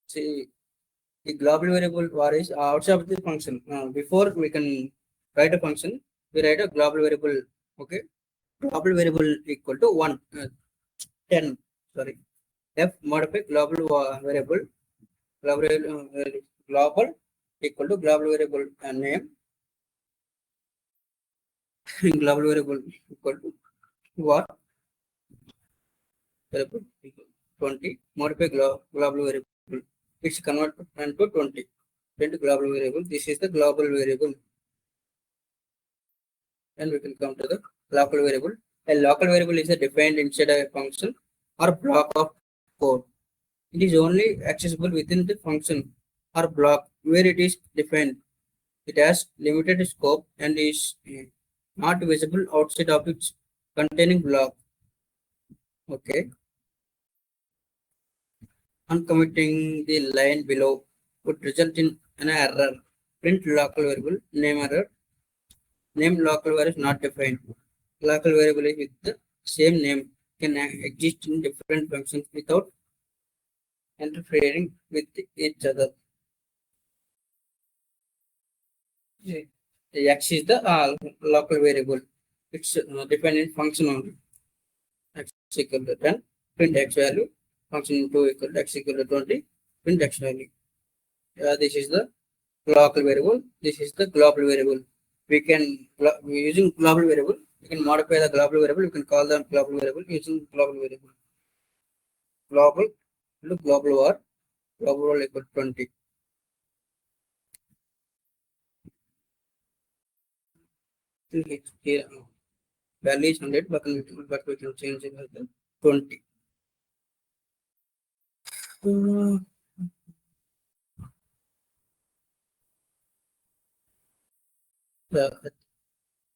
See, the global variable var is outside of the function. Before we can write a function, we write a global variable. Okay. Global variable equal to 1, 10. Sorry. F modify global variable. Global equal to global variable name. Global variable equal to what? Variable equal 20. Modify global variable. It's converted into 20. print global variable. This is the global variable. And we can come to the local variable. A local variable is defined inside a function or block of code. It is only accessible within the function or block where it is defined. It has limited scope and is not visible outside of its containing block. Okay. Uncommitting the line below would result in an error. Print local variable name error. Name local variable is not defined. Local variable with the same name can exist in different functions without interfering with each other. The x is the local variable. It's dependent function only. X equal to 10, print x value. Function 2 equal to x equal to 20, print x value. This is the local variable. This is the global variable. We can, using global variable, we can modify the global variable. You can call the global variable using global variable. Global, global var, global var equal to 20. Here, value is 100, but we can change it as 20.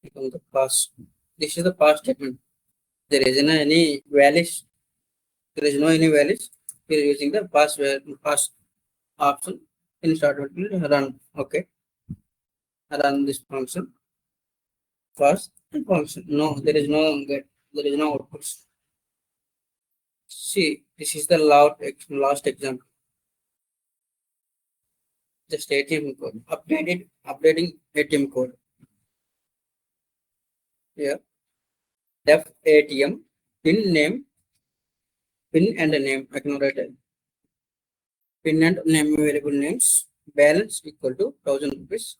Become the past. This is the past statement. There is no any values. There is no any values. We are using the past option. In start run. Okay. Run this function. First function. No, there is no get. There is no outputs. See, this is the last example. Just ATM code. Updating ATM code. Here. Def ATM pin name. Pin and name. I can write it. Pin and name variable names. Balance equal to 1000 rupees.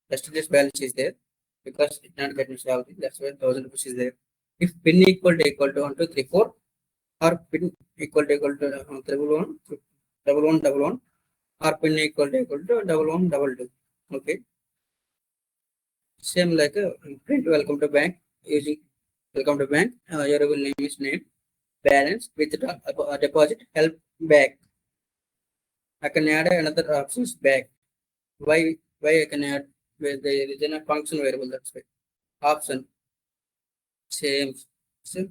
Yesterday's balance is there because it not getting salary. That's why 1000 rupees is there. If pin equal to 1 2 3 4 or pin equal to 11 11 or pin equal to 11 22. Okay. Same like a print welcome to bank using welcome to bank. Your variable name is name. Balance with deposit help back. I can add another options back. Why I can add where there is a function variable, that's why. Option same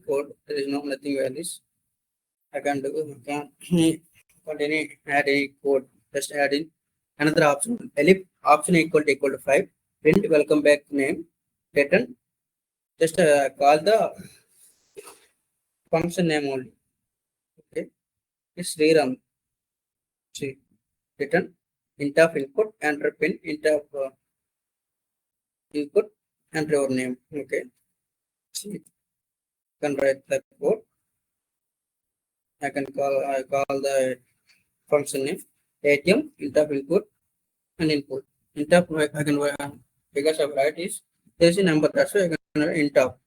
code, there is nothing values. I can do add any code, just add in another option. Elif option equal to 5, print welcome back name, return, just call the function name only. Okay, it's rerun. See, return int of input, enter pin, int of input, enter your name. Okay, see, can write the code. I call the function name ATM int of input and input. Int of I can because of write is there is a number, that's why I can write int of.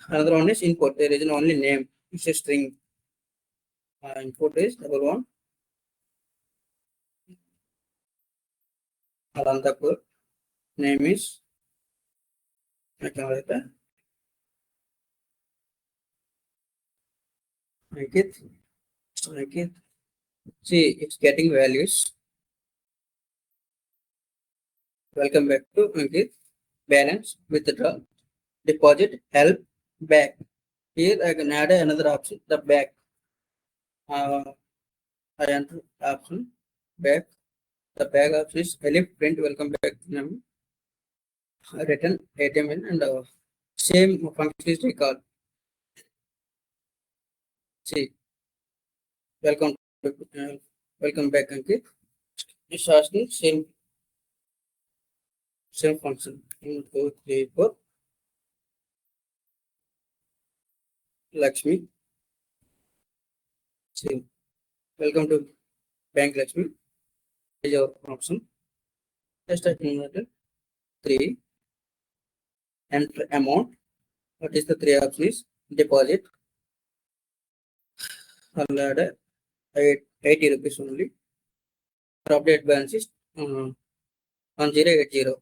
Another one is input. There is only name. It's a string. Input is 11. Anantapur. Name is. I can write that. Make it. See, it's getting values. Welcome back to Ankit. Balance, withdraw, deposit, help, back. Here I can add another option, the back. I enter option back. The back option is elif print welcome back name. Return ATM and same function is recalled. See, welcome back Ankit. It's asking same function. 1 2 3 4. Lakshmi. See, welcome to Bank Lakshmi. Is your option. Just type in 3. Enter amount. What is the 3 options? Deposit. I'll add 80 rupees only. update balance is 1080.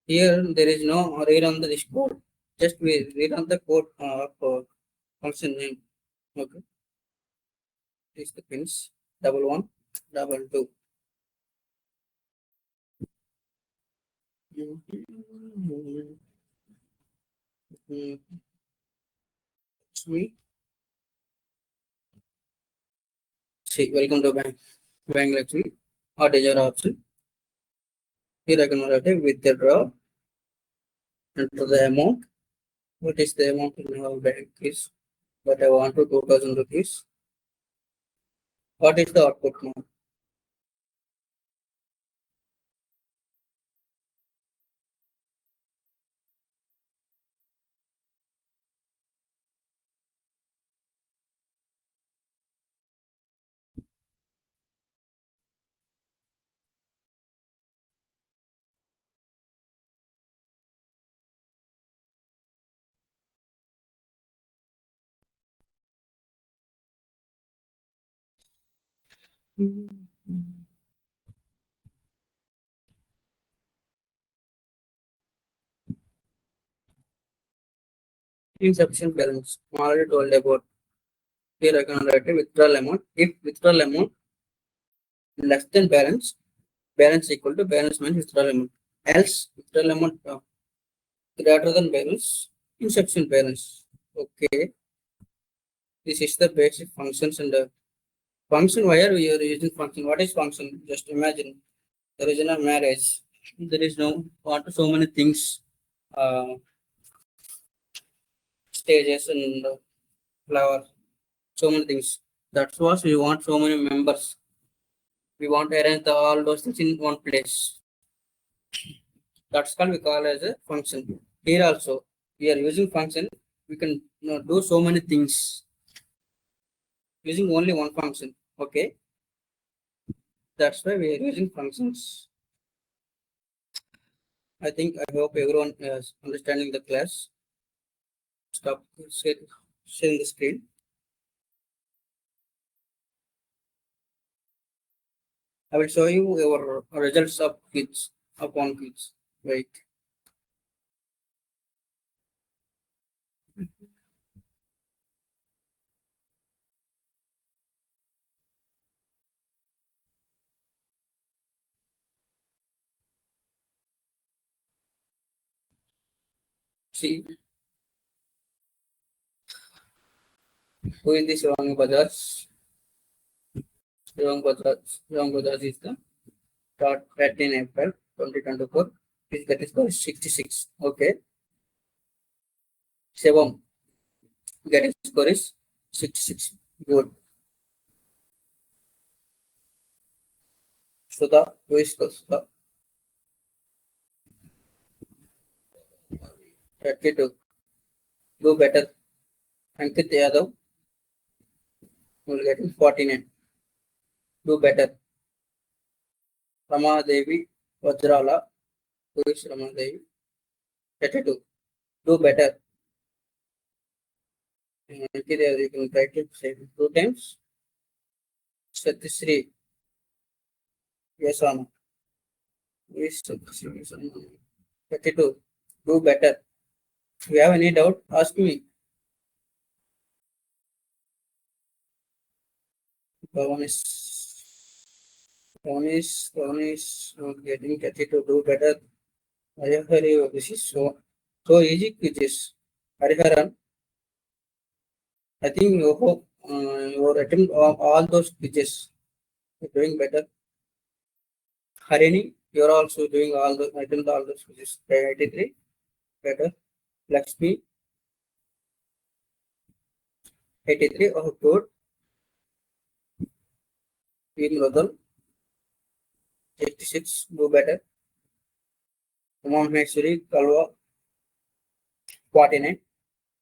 Here there is no rerun this code. Just we rerun the code of function name. Okay. This the pins 11 22. Me. See, welcome to bank actually. What is your option? Here I can write withdraw, enter the amount. What is the amount in our bank is? But I want to 2000 rupees. What is the output now? Insufficient balance. Already told about. Here I can write a withdrawal amount. If withdrawal amount less than balance, balance equal to balance minus withdrawal amount. Else withdrawal amount greater than balance, insufficient balance. Okay. This is the basic functions and the function. Why are we using function? What is function? Just imagine there is a marriage. There is no want so many things, stages and flower, so many things. That's what we want. So many members. We want to arrange all those things in one place. That's called we call as a function. Here also we are using function. We can do so many things using only one function. Okay, that's why we are using functions. I hope everyone is understanding the class. Stop sharing the screen. I will show you our results of quiz, upon quiz. Wait. See, who is this Ram Bajaj? Ram Bajaj is the 13 April 2024. His get score is 66. Okay. Shivam get score is 66. Good. Sudha, who is Sudha? 32. Do better. Ankit Yadav will get 49. Do better. Rama Devi Vajrala, who is Rama Devi? 32. Do better. Ankit Yadav, you can write it 2 times. Satisri. Yes or no? Yes, 32. Do better. If you have any doubt, ask me. Pawan is getting 32. Do better. Harihari, this is so easy quizzes. Hariharan, I think you hope your attempt of all those quizzes. You're doing better. Harini, you're also doing all the attempt all those quizzes. 83, better. Lakshmi, 83, oh good. Rodal, 86, do better. Maheshwari, Kalwa, 49,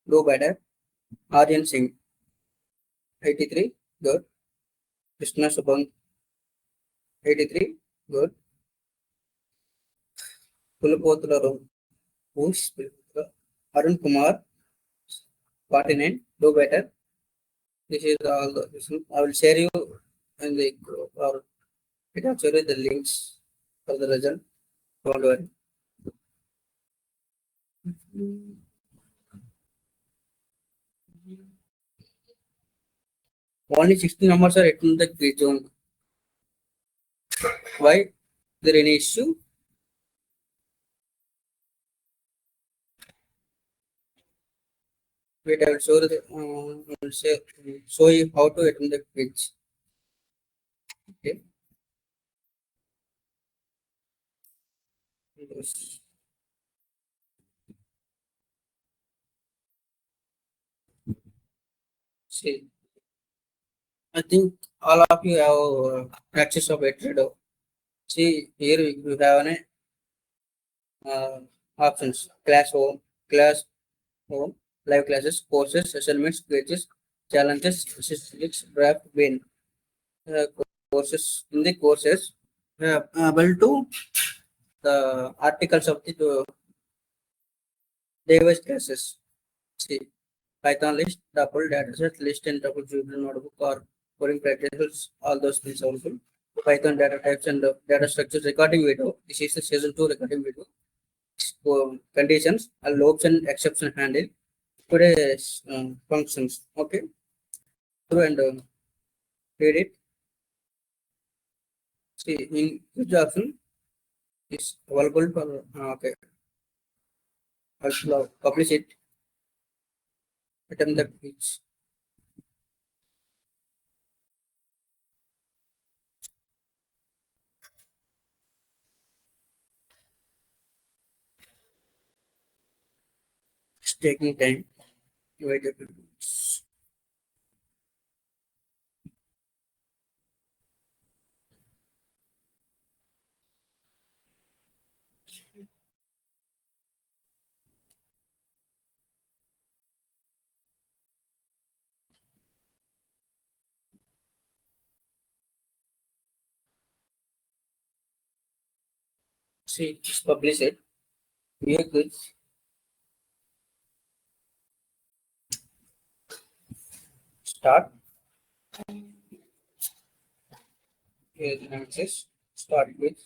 do better. Aryan Singh, 83, good. Krishna Subang, 83, good. Pulapotla, who's Arun Kumar, 49, do better. This is all the, I will share you in the It has already the links for the result. Don't worry. Only 60 numbers are in the quiz zone. Why? Is there any issue? Wait, I will show the show you how to attend the quiz. Okay. Yes. See, I think all of you have access of Etrido. See, here you have an options: class home, live classes, courses, assignments, quizzes, challenges, statistics, draft, win. Uh, Courses in the courses, able to the articles of the device classes. See, Python list, double dataset list, and double Jupyter notebook or coding practices, all those things also. Python data types and data structures recording video. This is the season 2 recording video. Conditions, loops and exception handle. Today's functions. Okay. So and read it. See, in which option is available for okay. Also publish it. Attempt the quiz. It's taking time. Wait a bit. See, just publish it. Here quiz. Start. Here the access. Start with.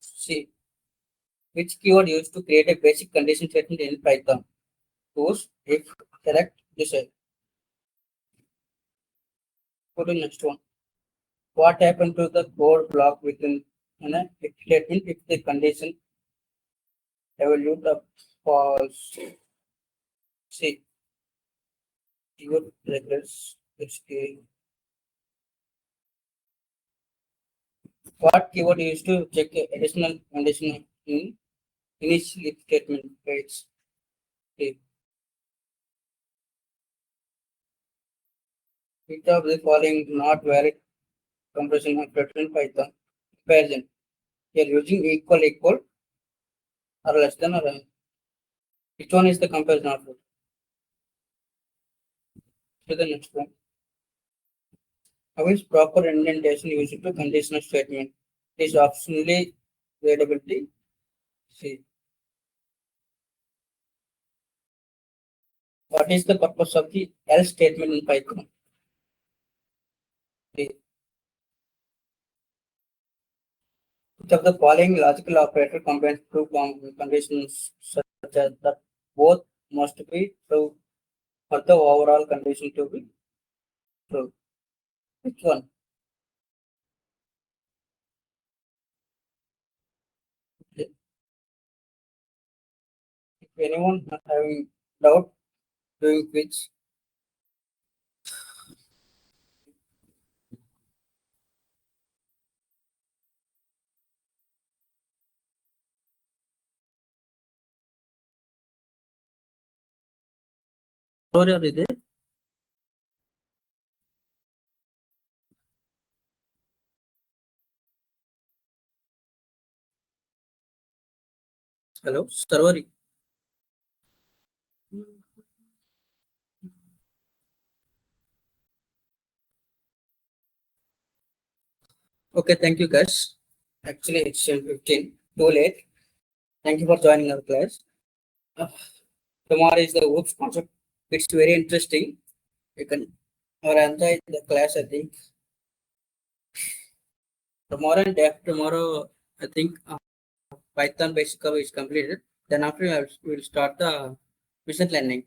See, which keyword used to create a basic condition statement in Python? Choose if select decide. Go to next one. What happened to the code block within if statement if the condition evaluate the false? See, keyword regrets. What keyword used to check additional condition in initial if statement page? See, which of the following not valid compression of Python comparison? Here using equal or less than or which one is the comparison output? To the next one. How is proper indentation used to conditional statement? It is optionally availability. See. What is the purpose of the else statement in Python? See. Which of the following logical operator combines two conditions such as that both must be true for the overall condition to be true? Which one? Okay. If anyone having doubt doing which, sorry, are you there? Hello, server. Okay, thank you guys. Actually, it's 15. Too late. Thank you for joining our class. Uh, Tomorrow is the OOPS concept. It's very interesting. You can or enter the class, I think. Tomorrow and day after tomorrow, I think Python basic cover is completed. Then after we'll start the machine learning.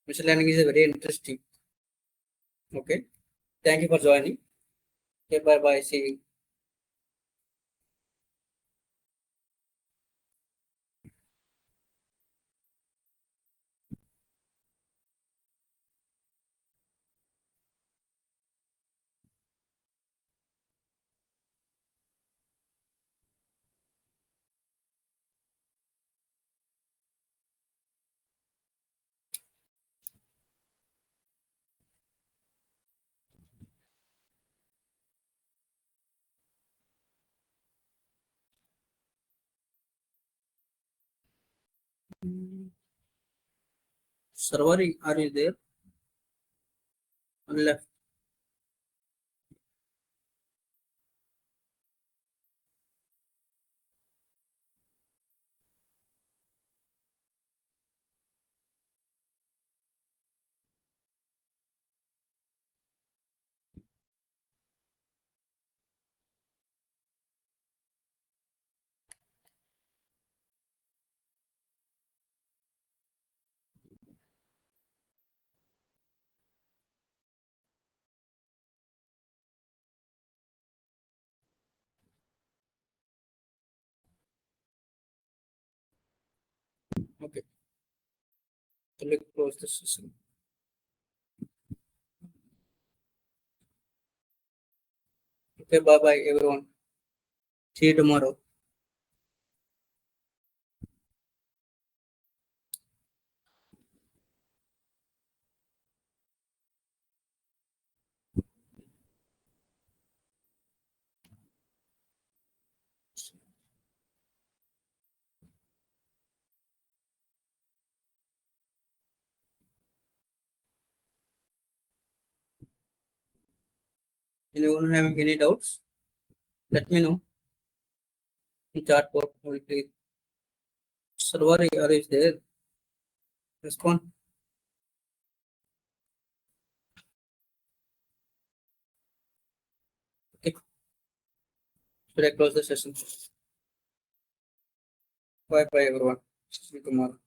Machine learning is a very interesting. Okay. Thank you for joining. Okay, bye bye. See you. Server, are you there? On left. Okay. So let's close the session. Okay, bye bye everyone. See you tomorrow. Anyone having any doubts? Let me know. In chat box, please. Server, are you there? Respond. Okay. Should I close the session? Bye bye everyone. See you tomorrow.